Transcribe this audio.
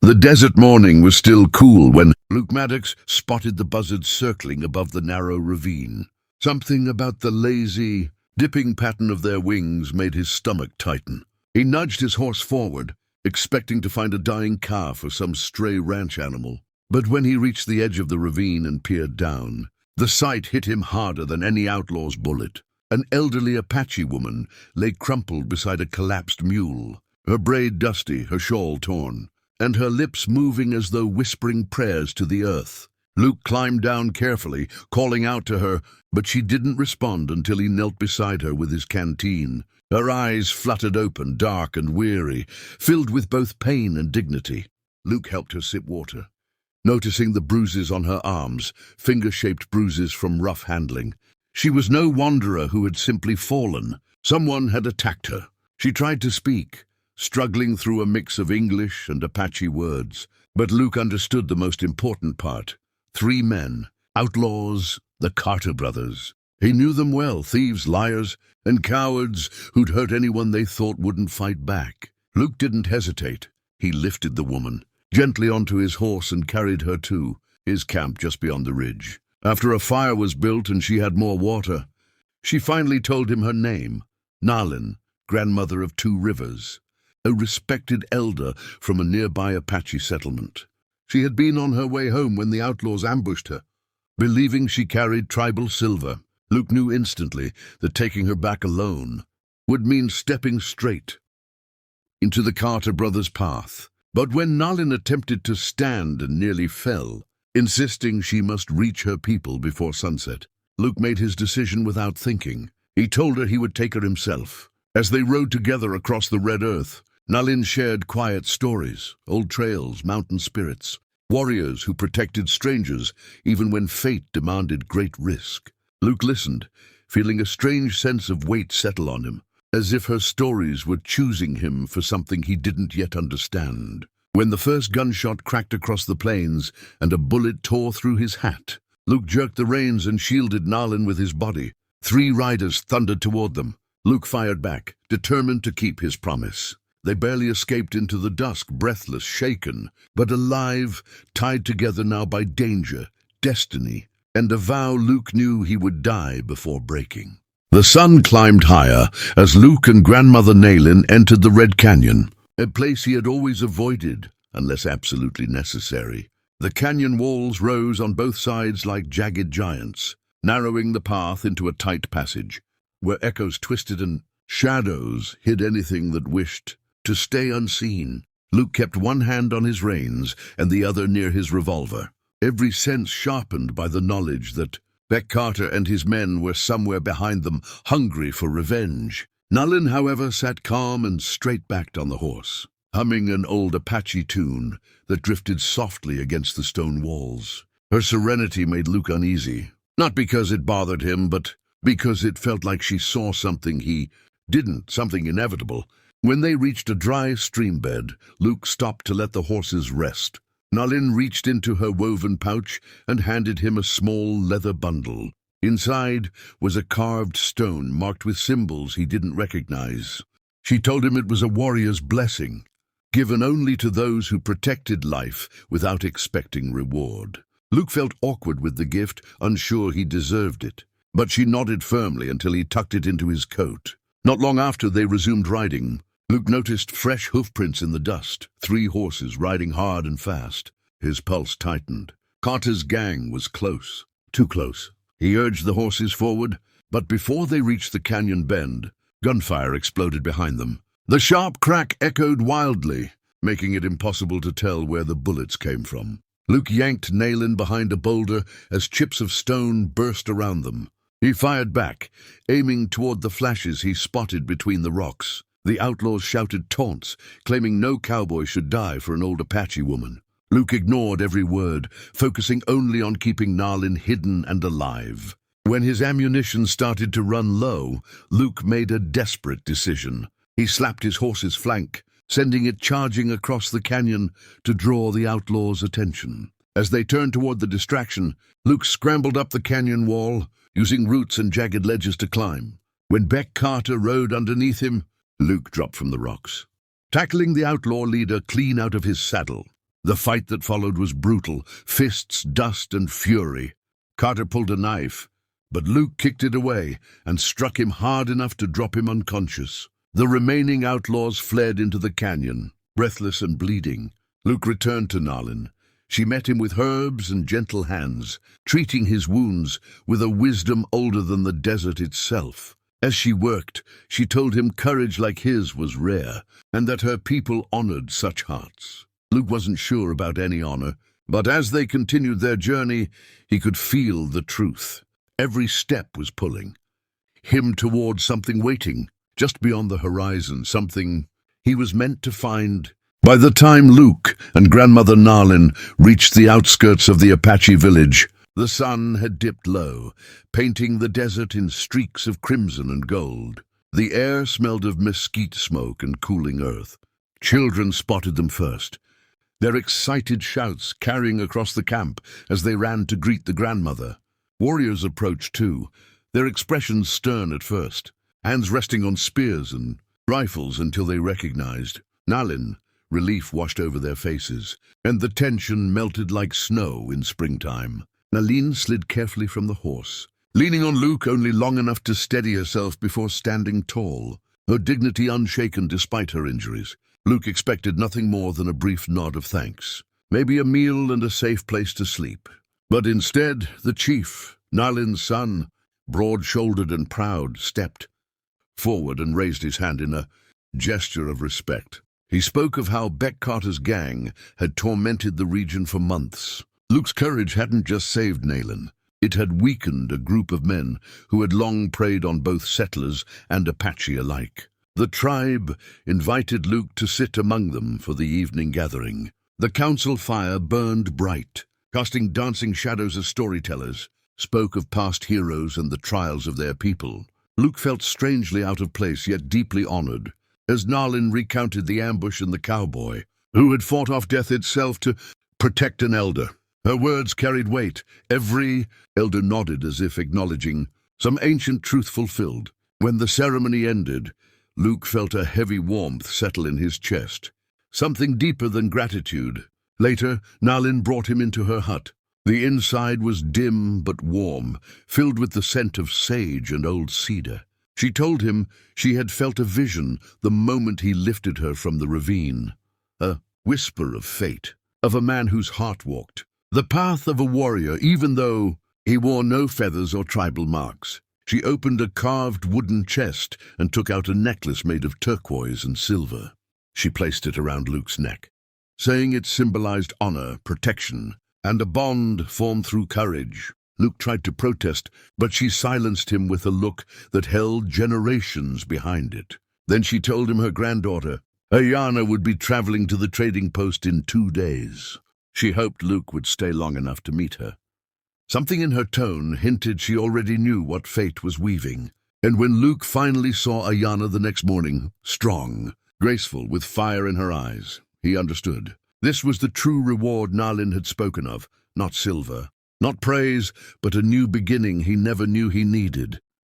The desert morning was still cool when Luke Maddox spotted the buzzards circling above the narrow ravine. Something about the lazy, dipping pattern of their wings made his stomach tighten. He nudged his horse forward, expecting to find a dying calf or some stray ranch animal. But when he reached the edge of the ravine and peered down, the sight hit him harder than any outlaw's bullet. An elderly Apache woman lay crumpled beside a collapsed mule, her braid dusty, her shawl torn, and her lips moving as though whispering prayers to the earth. Luke climbed down carefully, calling out to her, but she didn't respond until he knelt beside her with his canteen. Her eyes fluttered open, dark and weary, filled with both pain and dignity. Luke helped her sip water, noticing the bruises on her arms, finger-shaped bruises from rough handling. She was no wanderer who had simply fallen. Someone had attacked her. She tried to speak, struggling through a mix of English and Apache words. But Luke understood the most important part. 3 men, outlaws, the Carter brothers. He knew them well, thieves, liars, and cowards who'd hurt anyone they thought wouldn't fight back. Luke didn't hesitate. He lifted the woman gently onto his horse and carried her to his camp just beyond the ridge. After a fire was built and she had more water, she finally told him her name, Nalin, grandmother of 2 rivers, a respected elder from a nearby Apache settlement. She had been on her way home when the outlaws ambushed her. Believing she carried tribal silver, Luke knew instantly that taking her back alone would mean stepping straight into the Carter brothers' path. But when Nalin attempted to stand and nearly fell, insisting she must reach her people before sunset, Luke made his decision without thinking. He told her he would take her himself. As they rode together across the red earth, Nalin shared quiet stories, old trails, mountain spirits, warriors who protected strangers even when fate demanded great risk. Luke listened, feeling a strange sense of weight settle on him, as if her stories were choosing him for something he didn't yet understand. When the first gunshot cracked across the plains and a bullet tore through his hat, Luke jerked the reins and shielded Nalin with his body. 3 riders thundered toward them. Luke fired back, determined to keep his promise. They barely escaped into the dusk, breathless, shaken, but alive, tied together now by danger, destiny, and a vow Luke knew he would die before breaking. The sun climbed higher as Luke and grandmother Nalin entered the Red Canyon, a place he had always avoided, unless absolutely necessary. The canyon walls rose on both sides like jagged giants, narrowing the path into a tight passage, where echoes twisted and shadows hid anything that wished to stay unseen. Luke kept one hand on his reins and the other near his revolver, every sense sharpened by the knowledge that Beck Carter and his men were somewhere behind them, hungry for revenge. Nalin, however, sat calm and straight-backed on the horse, humming an old Apache tune that drifted softly against the stone walls. Her serenity made Luke uneasy, not because it bothered him, but because it felt like she saw something he didn't, something inevitable. When they reached a dry stream bed, Luke stopped to let the horses rest. Nalin reached into her woven pouch and handed him a small leather bundle. Inside was a carved stone marked with symbols he didn't recognize. She told him it was a warrior's blessing, given only to those who protected life without expecting reward. Luke felt awkward with the gift, unsure he deserved it, but she nodded firmly until he tucked it into his coat. Not long after they resumed riding, Luke noticed fresh hoofprints in the dust, 3 horses riding hard and fast. His pulse tightened. Carter's gang was close, too close. He urged the horses forward, but before they reached the canyon bend, gunfire exploded behind them. The sharp crack echoed wildly, making it impossible to tell where the bullets came from. Luke yanked Nalin behind a boulder as chips of stone burst around them. He fired back, aiming toward the flashes he spotted between the rocks. The outlaws shouted taunts, claiming no cowboy should die for an old Apache woman. Luke ignored every word, focusing only on keeping Nalin hidden and alive. When his ammunition started to run low, Luke made a desperate decision. He slapped his horse's flank, sending it charging across the canyon to draw the outlaws' attention. As they turned toward the distraction, Luke scrambled up the canyon wall, using roots and jagged ledges to climb. When Beck Carter rode underneath him, Luke dropped from the rocks, tackling the outlaw leader clean out of his saddle. The fight that followed was brutal, fists, dust, and fury. Carter pulled a knife, but Luke kicked it away and struck him hard enough to drop him unconscious. The remaining outlaws fled into the canyon, breathless and bleeding. Luke returned to Nalin. She met him with herbs and gentle hands, treating his wounds with a wisdom older than the desert itself. As she worked, she told him courage like his was rare, and that her people honored such hearts. Luke wasn't sure about any honor, but as they continued their journey, he could feel the truth. Every step was pulling him toward something waiting, just beyond the horizon, something he was meant to find. By the time Luke and grandmother Nalin reached the outskirts of the Apache village, the sun had dipped low, painting the desert in streaks of crimson and gold. The air smelled of mesquite smoke and cooling earth. Children spotted them first, their excited shouts carrying across the camp as they ran to greet the grandmother. Warriors approached too, their expressions stern at first, hands resting on spears and rifles until they recognized Nalin. Relief washed over their faces, and the tension melted like snow in springtime. Nalin slid carefully from the horse, leaning on Luke only long enough to steady herself before standing tall, her dignity unshaken despite her injuries. Luke expected nothing more than a brief nod of thanks, maybe a meal and a safe place to sleep. But instead, the chief, Nalin's son, broad-shouldered and proud, stepped forward and raised his hand in a gesture of respect. He spoke of how Beck Carter's gang had tormented the region for months. Luke's courage hadn't just saved Nalin. It had weakened a group of men who had long preyed on both settlers and Apache alike. The tribe invited Luke to sit among them for the evening gathering. The council fire burned bright, casting dancing shadows as storytellers spoke of past heroes and the trials of their people. Luke felt strangely out of place, yet deeply honored, as Nalin recounted the ambush and the cowboy, who had fought off death itself to protect an elder. Her words carried weight. Every elder nodded as if acknowledging some ancient truth fulfilled. When the ceremony ended, Luke felt a heavy warmth settle in his chest, something deeper than gratitude. Later, Nalin brought him into her hut. The inside was dim but warm, filled with the scent of sage and old cedar. She told him she had felt a vision the moment he lifted her from the ravine, a whisper of fate, of a man whose heart walked the path of a warrior, even though he wore no feathers or tribal marks. She opened a carved wooden chest and took out a necklace made of turquoise and silver. She placed it around Luke's neck, saying it symbolized honor, protection, and a bond formed through courage. Luke tried to protest, but she silenced him with a look that held generations behind it. Then she told him her granddaughter, Ayana, would be traveling to the trading post in 2 days. She hoped Luke would stay long enough to meet her. Something in her tone hinted she already knew what fate was weaving. And when Luke finally saw Ayana the next morning, strong, graceful, with fire in her eyes, he understood. This was the true reward Nalin had spoken of, not silver. Not praise, but a new beginning he never knew he needed.